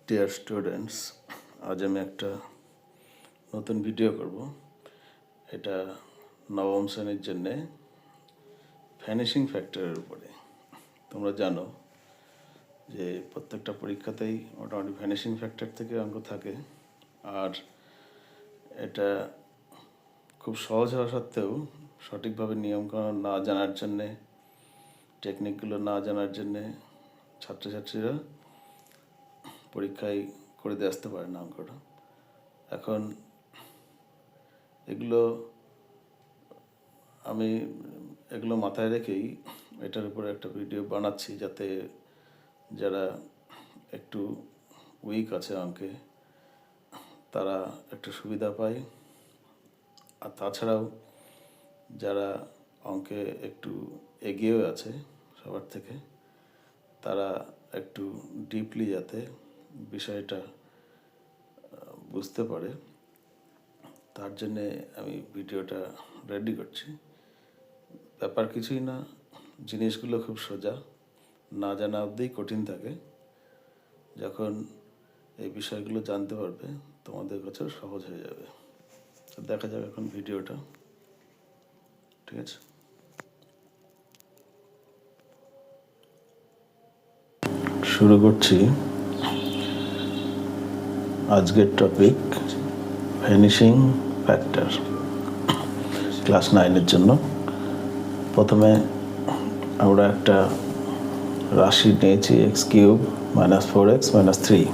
Dear students, আজ আমি একটা নতুন ভিডিও করব। এটা নবম শ্রেণীর জন্যে ভ্যানিশিং ফ্যাক্টরের উপরে। তোমরা জানো যে প্রত্যেকটা পরীক্ষাতেই মোটামুটি ভ্যানিশিং ফ্যাক্টর থেকে অঙ্ক থাকে, আর এটা খুব সহজ হওয়া সত্ত্বেও সঠিকভাবে নিয়মকানুন না জানার জন্যে, টেকনিকগুলো না জানার জন্যে ছাত্রছাত্রীরা পরীক্ষায় করে দিয়ে আসতে পারে না অঙ্কটা। এখন আমি এগুলো মাথায় রেখেই এটার উপরে একটা ভিডিও বানাচ্ছি, যাতে যারা একটু উইক আছে অঙ্কে তারা একটু সুবিধা পায়, আর তাছাড়াও যারা অঙ্কে একটু এগিয়েও আছে সবার থেকে, তারা একটু ডিপলি যাতে বিষয়টা বুঝতে পারে, তার জন্যে আমি ভিডিওটা রেডি করছি। ব্যাপার কিছুই না, জিনিসগুলো খুব সোজা, না জানা অবধিই কঠিন থাকে। যখন এই বিষয়গুলো জানতে পারবে তোমাদের কাছেও সহজ হয়ে যাবে। তো দেখা যাক এখন ভিডিওটা, ঠিক আছে? শুরু করছি। আজকের টপিক ভ্যানিশিং ফ্যাক্টর, ক্লাস 9-এর জন্য। প্রথমে আমরা একটা রাশি নিয়েছি x³ - 4x - 3।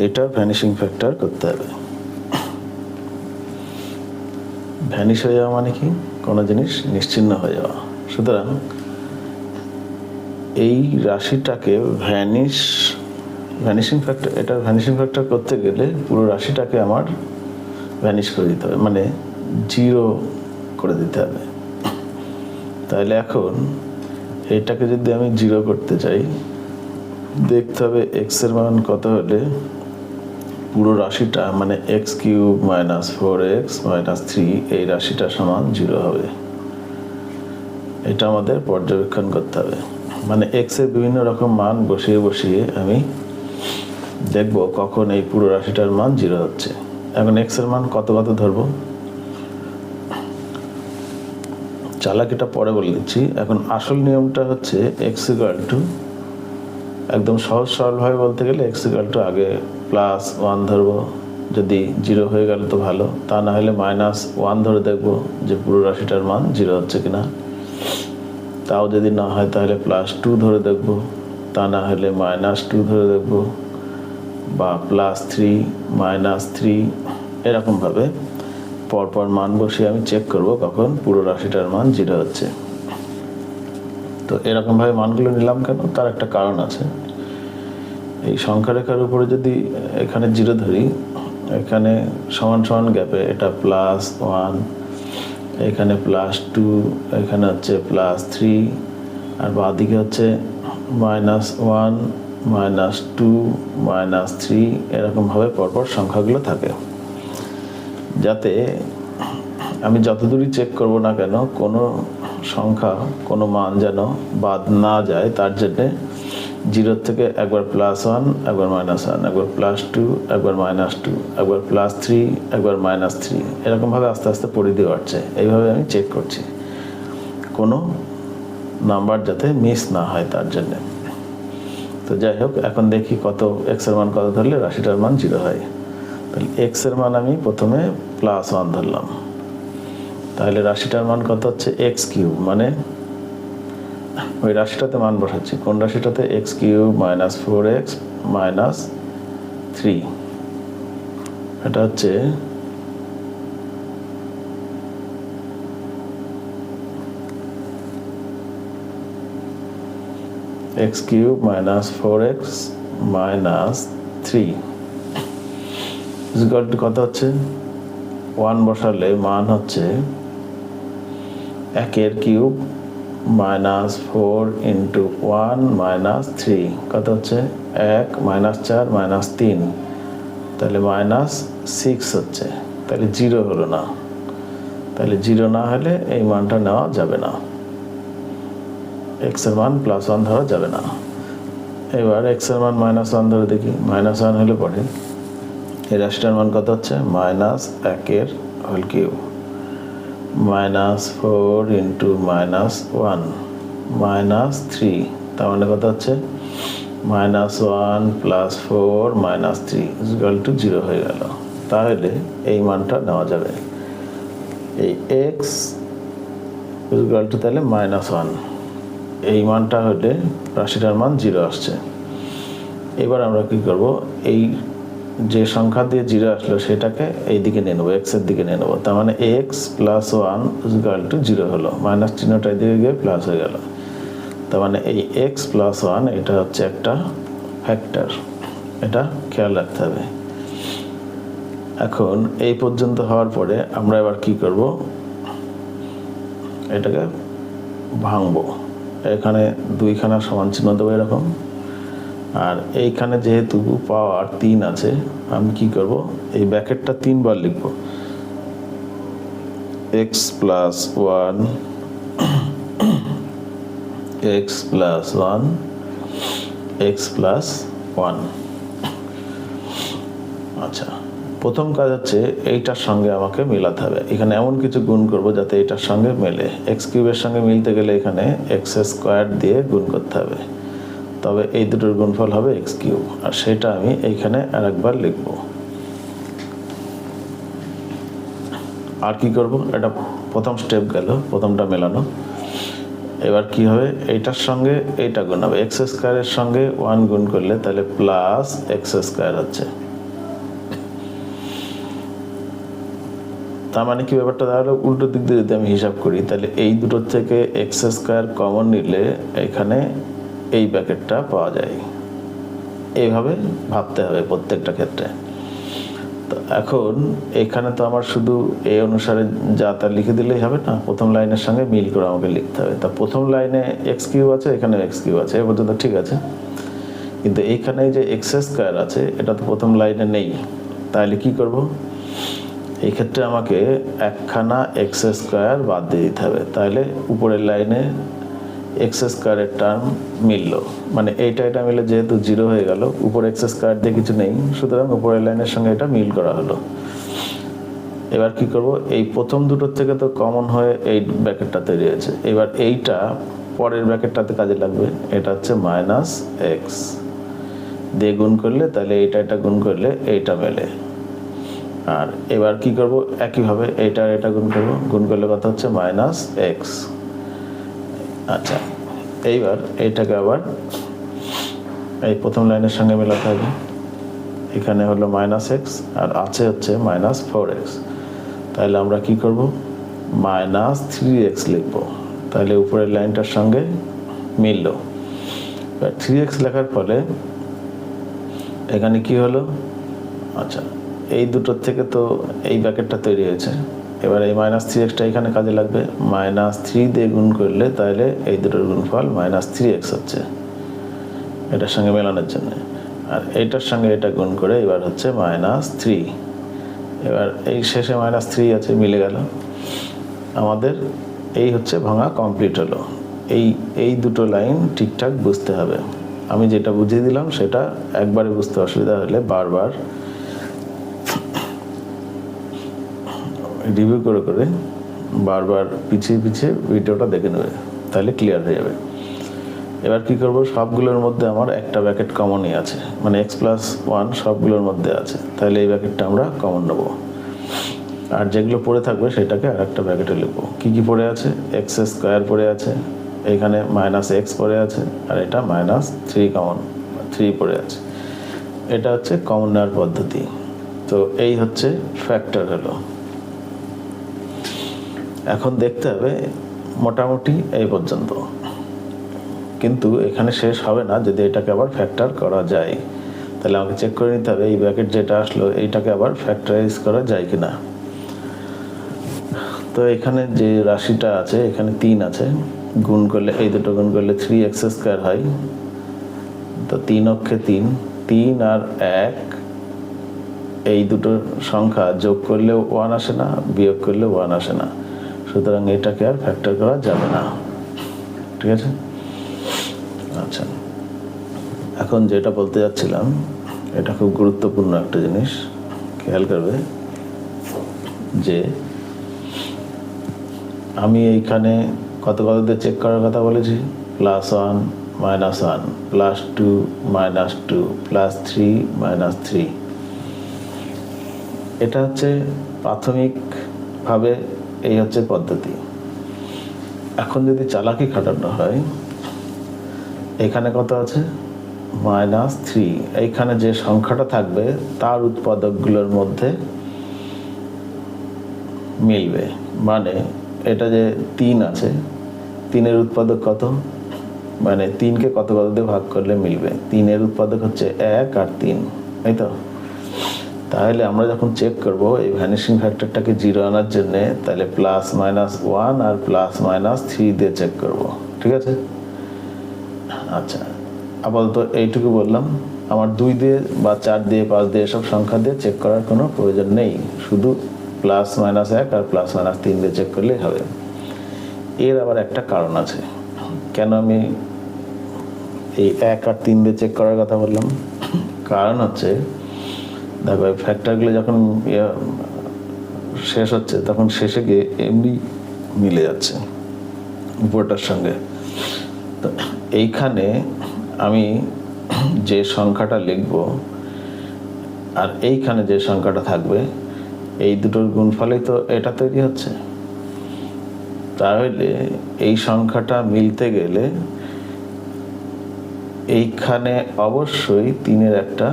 এটা ভ্যানিশিং ফ্যাক্টর করতে হবে। ভ্যানিশ হয়ে যাওয়া মানে কি? কোনো জিনিস নিশ্চিহ্ন হয়ে যাওয়া। সুতরাং এই রাশিটাকে ভ্যানিশিং ফ্যাক্টর, এটা ভ্যানিশিং ফ্যাক্টর করতে গেলে পুরো রাশিটাকে আমার ভ্যানিশ করে দিতে হবে, মানে 0 করে দিতে হবে। তাহলে এখন এটাকে যদি আমি 0 করতে চাই, দেখতে হবে x-এর মান কত হলে পুরো রাশিটা, মানে x³ - 4x - 3, এই রাশিটা সমান 0 হবে। এটা আমাদের পর্যবেক্ষণ করতে হবে। মানে x-এর বিভিন্ন রকম মান বসিয়ে বসিয়ে আমি দেখব কখন এই পুরো রাশিটার মান 0 হচ্ছে। এখন x-এর মান কত ধরবো, চালাকিটা পরে বলে দিচ্ছি। এখন আসল নিয়মটা হচ্ছে x = একদম সহজ সরলভাবে বলতে গেলে x = আগে +1 ধরবো। যদি 0 হয়ে গেল তো ভালো, তা না হলে -1 ধরে দেখবো যে পুরো রাশিটার মান 0 হচ্ছে কিনা। তাও যদি না হয় তাহলে +2 ধরে দেখবো, তা না হলে -2 ধরে দেখবো, বা +3 -3, এরকমভাবে পরপর মান বসিয়ে আমি চেক করব কখন পুরো রাশিটার মান 0 হচ্ছে। তো এরকমভাবে মানগুলো নিলাম কেন, তার একটা কারণ আছে। এই সংখ্যারেখার উপরে যদি এখানে 0 ধরি, এখানে সমান সমান গ্যাপে এটা +1, এখানে +2, এখানে হচ্ছে +3, আর বাঁদিকে হচ্ছে -1 -2 -3, এরকমভাবে পরপর সংখ্যাগুলো থাকে, যাতে আমি যতদূরই চেক করব না কেন কোনো সংখ্যা, কোনো মান যেন বাদ না যায়, তার জন্যে 0 থেকে একবার +1, একবার -1, একবার +2, একবার -2, একবার +3, একবার -3, এরকমভাবে আস্তে আস্তে পরিধি বাড়ছে। এইভাবে আমি চেক করছি কোনো নাম্বার যাতে মিস না হয়, তার জন্যে। তো যাই হোক, এখন দেখি কত x-এর মান কত ধরলে রাশিটার মান 0 হয়। তাহলে x-এর মান আমি প্রথমে +1 ধরলাম, তাহলে রাশিটার মান কত হচ্ছে x³, মানে ওই রাশিটাতে মান বসাচ্ছি। কোন রাশিটাতে? x³ - 4x - 3। এটা হচ্ছে x³ - 4x - 3 কত হচ্ছে? 1 বসালে মান হচ্ছে 1³ - 4 × 1 - 3, কত হচ্ছে? 1 - 4 - 3, তাহলে -6 হচ্ছে। তাহলে 0 হলো না। তাহলে 0 না হলে এই মানটা নেওয়া যাবে না, x-এর মান +1 ধরা যাবে না। এবার এক্স এর মান -1 ধরে দেখি, -1 হলে পরে এই রাশিটার মান কত হচ্ছে, -1 হোল কিউব, -4 ইন্টু -1 -3, তার মানে কত হচ্ছে -1 + 4 -3 = 0 হয়ে গেল। তাহলে এই মানটা নেওয়া যাবে, এই এক্স তাহলে -1, এই মানটা হলে রাশিটার মান 0 আসছে। এবার আমরা কি করব, এই যে সংখ্যা দিয়ে 0 আসলো সেটাকে এই দিকে নিয়ে নেবো, এক্সের দিকে নিয়ে নেবো। তার মানে এক্স + 1 = 0 হলো, মাইনাস চিহ্নটা এদিকে গিয়ে প্লাস হয়ে গেল। তার মানে এই এক্স + 1 এটা হচ্ছে একটা ফ্যাক্টর, এটা খেয়াল রাখতে হবে। এখন এই পর্যন্ত হওয়ার পরে আমরা এবার কি করব, এটাকে ভাঙবো। এখানে 2খানা সমান চিহ্ন দেবো এরকম, আর এইখানে যেহেতু পাওয়ার 3 আছে, আমি কি করব, এই ব্র্যাকেটটা 3 বার লিখব, x + 1 x + 1 x + 1। আচ্ছা, প্রথম কাজ হচ্ছে এইটার সঙ্গে আমাকে মেলাতে হবে। এখানে এমন কিছু গুণ করব যাতে এটার সঙ্গে মেলে। এক্স কিউবের সঙ্গে মিলতে গেলে এখানে x² দিয়ে গুণ করতে হবে, তবে এই দুটোর গুণফল হবে x3, আর সেটা আমি এইখানে আরেকবার লিখব। আর কি করব, এটা প্রথম স্টেপ গেল, প্রথমটা মেলানো। এবার কি হবে, এইটার সঙ্গে এইটা গুণ হবে, x² এর সঙ্গে 1 গুণ করলে তাহলে +x² হচ্ছে। তার মানে কি ব্যাপারটা দাঁড়ালো, উল্টো দিক দিয়ে যদি আমি হিসাব করি তাহলে এই দুটোর থেকে x² কমন নিলে এখানে এই ব্র্যাকেটটা পাওয়া যায়। এইভাবে ভাবতে হবে প্রত্যেকটা ক্ষেত্রে। তো এখন এখানে তো আমার শুধু এই অনুসারে যা তা লিখে দিলেই হবে না, প্রথম লাইনের সঙ্গে মিল করে আমাকে লিখতে হবে। তা প্রথম লাইনে x³ আছে, এখানে x³ আছে, এ পর্যন্ত ঠিক আছে, কিন্তু এইখানে যে x² আছে এটা তো প্রথম লাইনে নেই। তাহলে কি করব, এই ক্ষেত্রে আমাকে একখানা x² বাদ দিয়ে দিতে হবে। তাহলে উপরের লাইনে x² এর টার্ম মিলল, মানে এটা মিলে যেহেতু 0 হয়ে গেল, উপরে x² দিয়ে কিছু নেই, সুতরাং উপরের লাইনের সঙ্গে এটা মিল করা হলো। এবার কি করব, এই প্রথম দুটোর থেকে তো কমন হয়ে এই ব্র্যাকেটটা তৈরি হয়েছে, এবার এইটা পরের ব্র্যাকেটটাতে কাজে লাগবে। এটা হচ্ছে -x দিয়ে গুণ করলে তাহলে এটা গুণ করলে এইটা মেলে। আর এবার কি করব, একইভাবে এটা গুণ করলে কত হচ্ছে -x। আচ্ছা, এইবার এইটাকে আবার এই প্রথম লাইনের সঙ্গে মেলাতে হবে। এখানে হলো -x আর আছে হচ্ছে -4x, তাহলে আমরা কি করব, -3x লিখব। তাহলে উপরের লাইনটার সঙ্গে মিলল। 3x লেখার ফলে এখানে কি হলো, আচ্ছা এই দুটোর থেকে তো এই ব্র্যাকেটটা তৈরি হয়েছে, এবার এই -3xটা এখানে কাজে লাগবে। -3 দিয়ে গুণ করলে তাহলে এই দুটোর গুণফল -3x হচ্ছে, এটার সঙ্গে মেলানোর জন্য। আর এইটার সঙ্গে এটা গুণ করে এবার হচ্ছে -3, এবার এই শেষে -3 আছে, মিলে গেল। আমাদের এই হচ্ছে ভাঙা কমপ্লিট হলো। এই দুটো লাইন ঠিকঠাক বুঝতে হবে। আমি যেটা বুঝিয়ে দিলাম সেটা একবারে বুঝতে অসুবিধা হলে বারবার রিভিউ করে বারবার পিছিয়ে ভিডিওটা দেখে নেবে, তাহলে ক্লিয়ার হয়ে যাবে। এবার কি করব, সবগুলোর মধ্যে আমার একটা ব্র্যাকেট কমনই আছে, মানে x + 1 সবগুলোর মধ্যে আছে, তাহলে এই ব্র্যাকেটটা আমরা কমন নেব। আর যেগুলো পড়ে থাকবে সেটাকে আর একটা ব্র্যাকেটে লিখবো। কি পড়ে আছে, x² পড়ে আছে, এখানে -x পড়ে আছে, আর এটা -3 কমন 3 পড়ে আছে। এটা হচ্ছে কমন নেওয়ার পদ্ধতি। তো এই হচ্ছে ফ্যাক্টর হলো। এখন দেখতে হবে মোটামুটি এই পর্যন্ত, কিন্তু এখানে শেষ হবে না। যদি এটাকে আবার ফ্যাক্টর করা যায় তাহলে আমাকে চেক করে নিতে হবে এই ব্র্যাকেট যেটা আসলো এইটাকে আবার ফ্যাক্টরাইজ করা যায় কিনা। তো এখানে যে রাশিটা আছে, এখানে 3 আছে, গুণ করলে এই দুটো গুণ করলে 3x² হয়। তো 3 অক্ষে 3 আর 1, এই দুটো সংখ্যা যোগ করলেও 1 আসে না, বিয়োগ করলেও 1 আসে না, সুতরাং এটাকে আর ফ্যাক্টর করা যাবে না। ঠিক আছে, আচ্ছা এখন যেটা বলতে যাচ্ছিলাম, এটা খুব গুরুত্বপূর্ণ একটা জিনিস, খেয়াল করবে যে আমি এইখানে কত দিয়ে চেক করার কথা বলেছি, +1 -1 +2 -2 +3 -3। এটা হচ্ছে প্রাথমিকভাবে এই হচ্ছে পদ্ধতি। এখন যদি চালাকি খাটানো হয়, এখানে কত আছে -3, এইখানে যে সংখ্যাটা থাকবে তার উৎপাদকগুলোর মধ্যে মিলবে। মানে এটা যে 3 আছে, 3-এর উৎপাদক কত, মানে 3কে কত দিয়ে ভাগ করলে মিলবে, 3-এর উৎপাদক হচ্ছে 1 আর 3, তাই তো? তাহলে আমরা যখন চেক করব এই ভ্যানিশিং ফ্যাক্টরটাকে 0 আনার জন্যে, তাহলে +-1 আর +-3 দিয়ে চেক করব, ঠিক আছে? আচ্ছা, আপাতত এইটুকু বললাম। আমার 2 দিয়ে বা 4 দিয়ে 5 দিয়ে এসব সংখ্যা দিয়ে চেক করার কোনো প্রয়োজন নেই, শুধু +-1 আর +-3 দিয়ে চেক করলেই হবে। এর আবার একটা কারণ আছে, কেন আমি এই 1 আর 3 দিয়ে চেক করার কথা বললাম। কারণ হচ্ছে, দেখো এই ফ্যাক্টরগুলো যখন শেষ হচ্ছে, তখন শেষে গিয়ে এমনি মিলে যাচ্ছে উপরটার সঙ্গে। তো এইখানে আমি যে সংখ্যাটা লিখব আর এইখানে যে সংখ্যাটা থাকবে, এই দুটোর গুণফলেই তো এটা তৈরি হচ্ছে। তাহলে এই সংখ্যাটা মিলতে গেলে এইখানে অবশ্যই 3-এর একটা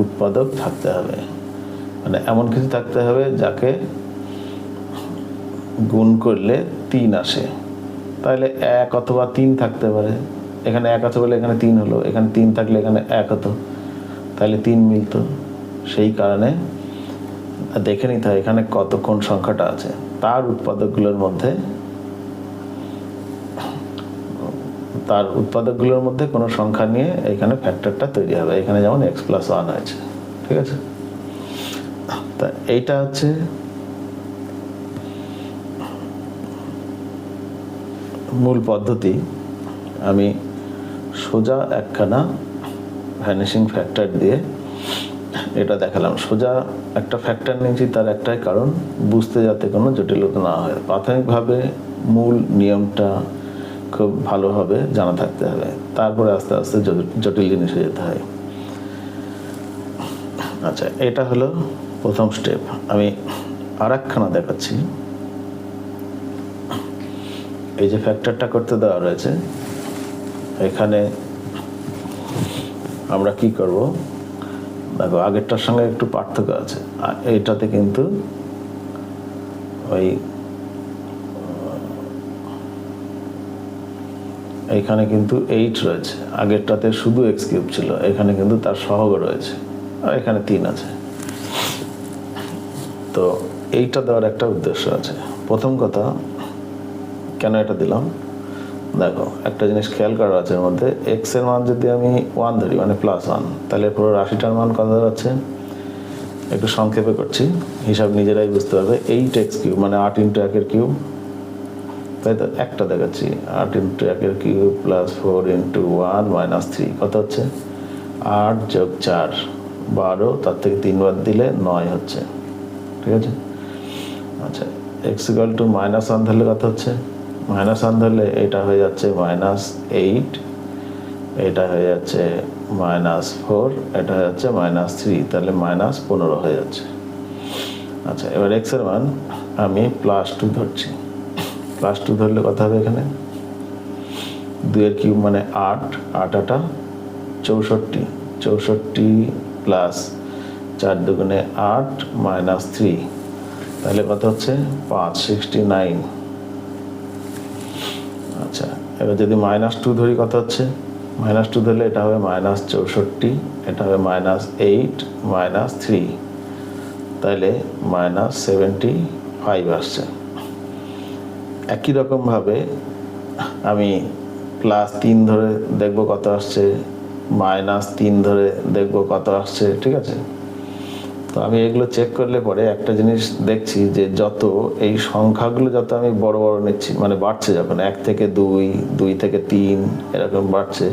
উৎপাদক থাকতে হবে, মানে এমন কিছু থাকতে হবে যাকে গুণ করলে 3 আসে। তাহলে 1 অথবা 3 থাকতে পারে, এখানে 1 আছে বলে এখানে 3 হলো, এখানে 3 থাকলে এখানে 1 হতো, তাহলে 3 মিলতো। সেই কারণে দেখে নিতে হয় এখানে কোন সংখ্যাটা আছে, তার উৎপাদকগুলোর মধ্যে কোনো সংখ্যা নিয়ে এখানে ফ্যাক্টরটা তৈরি হবে। এখানে যেমন x+1 হয়েছে, ঠিক আছে? তা এইটা হচ্ছে মূল পদ্ধতি। আমি সোজা একখানা ভ্যানিশিং ফ্যাক্টর দিয়ে এটা দেখালাম। সোজা একটা ফ্যাক্টর নিয়েছি, তার একটাই কারণ, বুঝতে যাতে কোনো জটিলতা না হয়। প্রাথমিকভাবে মূল নিয়মটা খুব ভালোভাবে জানা থাকতে হবে, তারপরে আস্তে আস্তে জটিল জিনিসে যেতে হয়। আচ্ছা, এটা হলো প্রথম স্টেপ। আমি আর একখানা দেখাচ্ছি। এই যে ফ্যাক্টরটা করতে দেওয়া রয়েছে, এখানে আমরা কি করব, দেখো আগেরটার সঙ্গে একটু পার্থক্য আছে। আর এইটাতে কিন্তু এইখানে কিন্তু 8 রয়েছে, আগেরটাতে শুধু x³ ছিল, এখানে কিন্তু তার সহগ রয়েছে, আর এখানে 3 আছে। তো এইটা দেওয়ার একটা উদ্দেশ্য আছে। প্রথম কথা, কেন এটা দিলাম, দেখো একটা জিনিস খেয়াল করার আছে এর মধ্যে। x এর মান যদি আমি 1 ধরি, মানে +1, তাহলে পুরো রাশিটার মান কত দাঁড়াচ্ছে, একটু সংক্ষেপে করছি, হিসাব নিজেরাই বুঝতে পারবে। 8x³ মানে 8 × 1 কিউব, তাই তো? একটা দেখাচ্ছি, 8 × 1 কিউব +4 × 1 - 3 কত হচ্ছে, 8 + 4 12, তার থেকে 3 বাদ দিলে 9 হচ্ছে, ঠিক আছে? আচ্ছা, x = -1 ধরলে কত হচ্ছে, -1 ধরলে এটা হয়ে যাচ্ছে -8, এটা হয়ে যাচ্ছে -4, এটা হয়ে যাচ্ছে -3, তাহলে -15 হয়ে যাচ্ছে। আচ্ছা, এবার x এর মান আমি +2 ধরছি। +2 ধরলে কত হবে, এখানে 2 এর কিউব মানে 8, 8 × 8 = 64 প্লাস 4 × 2 = 8 - 3, তাহলে কত হচ্ছে 5, 69। আচ্ছা, এবার যদি -2 ধরি, কত হচ্ছে, -2 ধরলে এটা হবে -64, এটা হবে -8 - 3, তাহলে -75 আসছে। একই রকমভাবে আমি +3 ধরে দেখব কত আসছে, -3 ধরে দেখব কত আসছে, ঠিক আছে? তো আমি এগুলো চেক করলে পরে একটা জিনিস দেখছি যে যত এই সংখ্যাগুলো যত আমি বড় বড় নিচ্ছি, মানে বাড়ছে যখন 1 থেকে 2, 2 থেকে 3 এরকম বাড়ছে,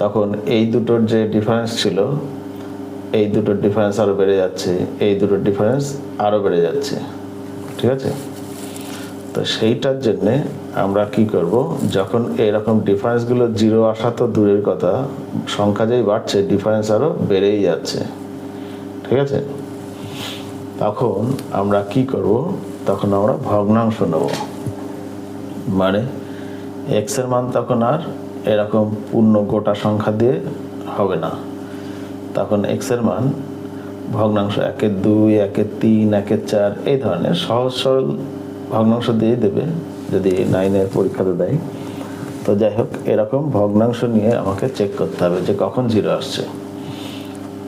তখন এই দুটোর যে ডিফারেন্স ছিল, এই দুটোর ডিফারেন্স আরও বেড়ে যাচ্ছে, এই দুটোর ডিফারেন্স আরও বেড়ে যাচ্ছে, ঠিক আছে? তো সেইটার জন্যে আমরা কি করব, যখন এরকম ডিফারেন্সগুলো জিরো আসা তো দূরের কথা, সংখ্যা যেই বাড়ছে ডিফারেন্স আরও বেড়েই যাচ্ছে, ঠিক আছে? তখন আমরা কি করব, তখন আমরা ভগ্নাংশ নেব। মানে এক্স এর মান তখন আর এরকম পূর্ণ গোটা সংখ্যা দিয়ে হবে না, তখন এক্স এর মান ভগ্নাংশ 1/2, 1/3, 1/4 এই ধরনের সহজ সরল ভগ্নাংশ দিয়ে দেবে যদি 9-এর পরীক্ষাতে দেয়। তো যাই হোক, এরকম ভগ্নাংশ নিয়ে আমাকে চেক করতে হবে যে কখন জিরো আসছে।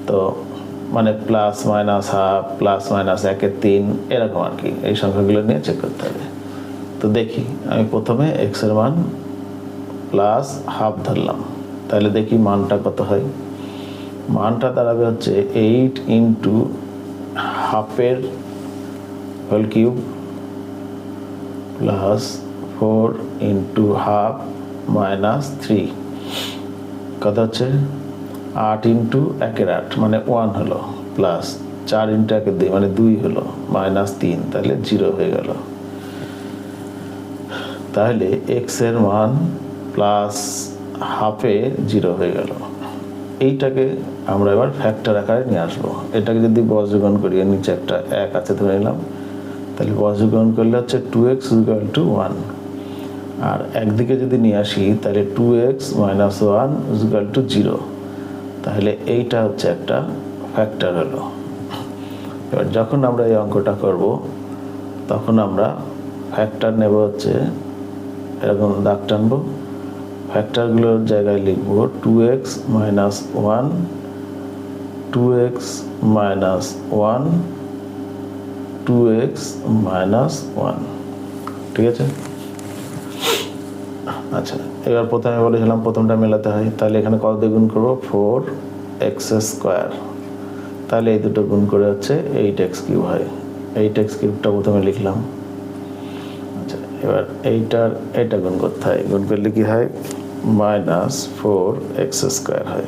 তো মানে plus minus half, plus minus 1/3 এরকম আর কি, এই সংখ্যাগুলো নিয়ে চেক করতে হবে। তো দেখি, আমি প্রথমে এক্স এর মান প্লাস হাফ ধরলাম, তাহলে দেখি মানটা কত হয়। মানটা দাঁড়াবে হচ্ছে 8 ইন্টু হাফের whole cube plus 4 into half minus 3, কত হচ্ছে 8 ইন্টু 1/8 মানে 1 হলো, প্লাস 4 ইন্টু 1/2 মানে 2 হলো, মাইনাস 3, তাহলে 0 হয়ে গেল। তাহলে এক্স এর মান প্লাস হাফে 0 হয়ে গেল। এইটাকে আমরা এবার ফ্যাক্টর আকারে নিয়ে আসবো। এটাকে যদি বজ্রগণ করি, এর নিচে একটা 1 আছে ধরে নিলাম, তাহলে বজ্রগণ করলে হচ্ছে 2x = 1, আর একদিকে যদি নিয়ে আসি তাহলে 2x - 1 = 0, তাহলে এইটা হচ্ছে একটা ফ্যাক্টর হলো। এবার যখন আমরা এই অঙ্কটা করব তখন আমরা ফ্যাক্টর নেব হচ্ছে এরকম দাগ টানবো, ফ্যাক্টরগুলোর জায়গায় লিখব 2x - 1, 2x - 1, 2x - 1, ঠিক আছে? আচ্ছা, এবার প্রথমে বলেছিলাম প্রথমটা মেলাতে হয়, তাহলে এখানে কত দিয়ে গুণ করবো, 4x², তাহলে এই দুটো গুণ করে হচ্ছে 8x³ হয়। 8x³ প্রথমে লিখলাম। আচ্ছা, এবার এইটা গুণ করতে হয়, গুণ করলে কি হয়, -4x² হয়।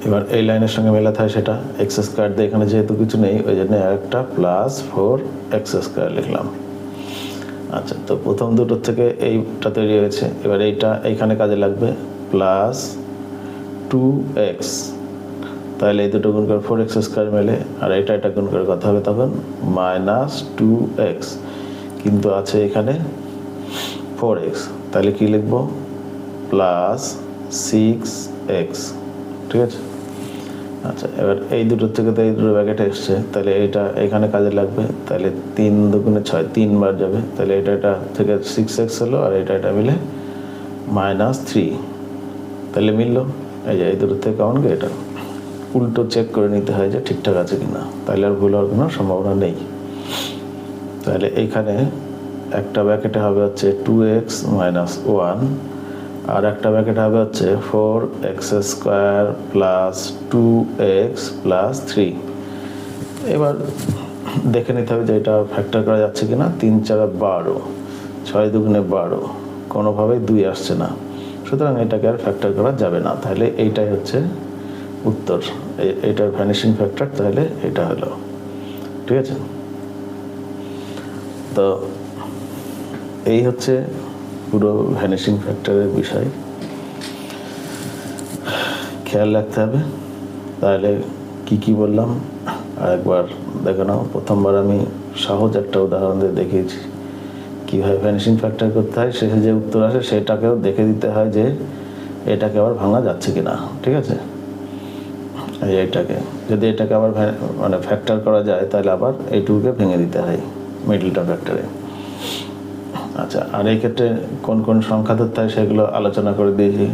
এবার এই লাইনের সঙ্গে মেলাতে হয় সেটা, x² দিয়ে এখানে যেহেতু কিছু নেই ওই জন্য একটা +4x² লিখলাম। আচ্ছা, তো প্রথম দুটোর থেকে এইটা তৈরি হয়েছে, এবার এইটা এইখানে কাজে লাগবে, +2x, তাহলে এই দুটো গুণ করে 4x² মেলে, আর এটা গুণ করে কত হবে তখন, -2x, কিন্তু আছে এখানে 4x, তাহলে কি লিখবো, +6x, ঠিক আছে? আচ্ছা, এবার এই দুটোর থেকে তো এই দুটো ব্র্যাকেটে এসছে, তাহলে এইটা এখানে কাজে লাগবে, তাহলে 3 দুগুণে 6, 3 বার যাবে, তাহলে এটা থেকে 6x হলো, আর এটা মিলে -3, তাহলে মিললো। এই যে এই দুটোর থেকে কেমন কি, এটা উল্টো চেক করে নিতে হয় যে ঠিকঠাক আছে কিনা, তাহলে আর ভুল হওয়ার কোনো সম্ভাবনা নেই। তাহলে এইখানে একটা ব্র্যাকেটে হবে হচ্ছে 2x - 1, আর একটা ব্র্যাকেটে হবে হচ্ছে 4x² + 2x + 3। এবার দেখে নিতে হবে যে এটা ফ্যাক্টর করা যাচ্ছে কিনা। 3 × 4 = 12, 6 দুগুণে 12, কোনোভাবেই 2 আসছে না, সুতরাং এটাকে আর ফ্যাক্টর করা যাবে না। তাহলে এইটাই হচ্ছে উত্তর, এইটার ভ্যানিশিং ফ্যাক্টর, তাহলে এটা হলো, ঠিক আছে? তো এই হচ্ছে পুরো ভ্যানিশিং ফ্যাক্টরের বিষয়, খেয়াল রাখতে হবে। তাহলে কি বললাম আরেকবার দেখে নাও। প্রথমবার আমি সহজ একটা উদাহরণ দিয়ে দেখিয়েছি কীভাবে ভ্যানিশিং ফ্যাক্টর করতে হয়, শেষে যে উত্তর আসে সেটাকেও দেখে দিতে হয় যে এটাকে আবার ভাঙা যাচ্ছে কিনা, ঠিক আছে? এইটাকে যদি এটাকে আবার মানে ফ্যাক্টর করা যায় তাহলে আবার এইটুকুকে ভেঙে দিতে হয় মিডল ফ্যাক্টরে। আচ্ছা, আর এই ক্ষেত্রে কোন কোন সংখ্যা ধরতে হয় সেগুলো আলোচনা করে দিয়েছি।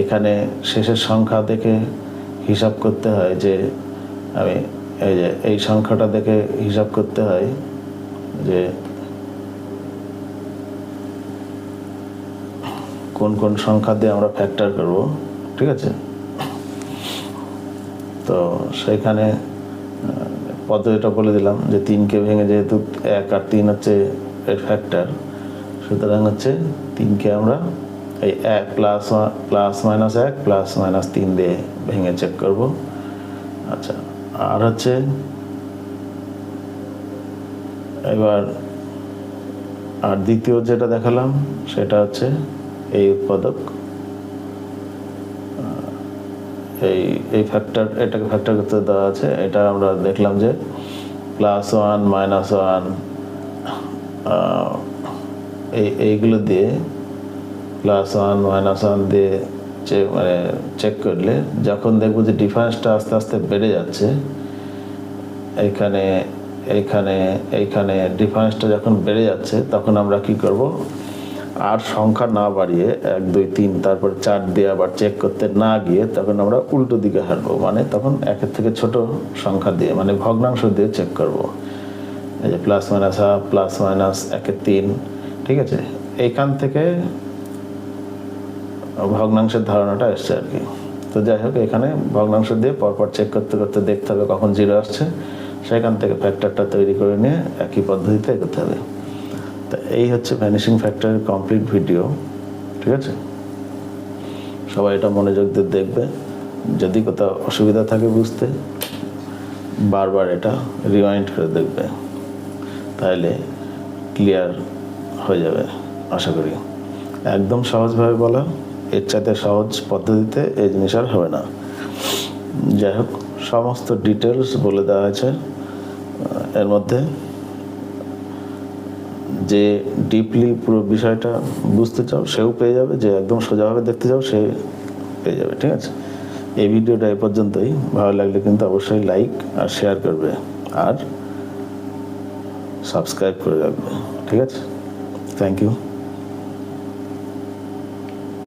এখানে শেষের সংখ্যা দেখে হিসাব করতে হয় যে আমি এই সংখ্যাটা দেখে হিসাব করতে হয় যে কোন কোন সংখ্যা দিয়ে আমরা ফ্যাক্টর করব, ঠিক আছে? তো সেইখানে পদ্ধতিটা বলে দিলাম যে 3কে ভেঙে, যেহেতু 1 আর 3 হচ্ছে এর ফ্যাক্টর, সুতরাং হচ্ছে 3কে আমরা এই প্লাস মাইনাস 1 প্লাস মাইনাস 3 দিয়ে ভেঙে চেক করব। আচ্ছা, আর হচ্ছে এবার আর দ্বিতীয় যেটা দেখালাম সেটা হচ্ছে এই উৎপাদক, এই ফ্যাক্টর, এটাকে ফ্যাক্টর করতে দেওয়া আছে। এটা আমরা দেখলাম যে +1 -1 এইগুলো দিয়ে +1 -1 দিয়ে মানে চেক করলে যখন দেখবো যে ডিফারেন্সটা আস্তে আস্তে বেড়ে যাচ্ছে, এইখানে এইখানে এইখানে ডিফারেন্সটা যখন বেড়ে যাচ্ছে, তখন আমরা কি করব, আর সংখ্যা না বাড়িয়ে 1 2 3 তারপর 4 দিয়ে আবার চেক করতে না গিয়ে তখন আমরা উল্টো দিকে হাঁটবো, মানে তখন 1-এর থেকে ছোট সংখ্যা দিয়ে, মানে ভগ্নাংশ দিয়ে চেক করব। এই যে plus minus half, plus minus 1/3, ঠিক আছে। এইখান থেকে ভগ্নাংশের ধারণাটা এসছে আর কি। তো যাই হোক, এখানে ভগ্নাংশ দিয়ে পরপর চেক করতে করতে দেখতে হবে কখন 0 আসছে, সেখান থেকে ফ্যাক্টরটা তৈরি করে নিয়ে একই পদ্ধতিতে এগোতে হবে। তো এই হচ্ছে ভ্যানিশিং ফ্যাক্টরের কমপ্লিট ভিডিও, ঠিক আছে। সবাই এটা মনোযোগ দিয়ে দেখবে। যদি কোথাও অসুবিধা থাকে বুঝতে, বারবার এটা রিমাইন্ড করে দেখবে, তাহলে ক্লিয়ার হয়ে যাবে আশা করি। একদম সহজভাবে বলা, এর চাইতে সহজ পদ্ধতিতে এই জিনিস আর হবে না। যাই হোক, সমস্ত ডিটেলস বলে দেওয়া হয়েছে এর মধ্যে। যে ডিপলি পুরো বিষয়টা বুঝতে চাও সেও পেয়ে যাবে, যে একদম সোজাভাবে দেখতে চাও সে পেয়ে যাবে, ঠিক আছে। এই ভিডিওটা এ পর্যন্তই। ভালো লাগলে কিন্তু অবশ্যই লাইক আর শেয়ার করবে, আর সাবস্ক্রাইব করে রাখবে, ঠিক আছে। Thank you.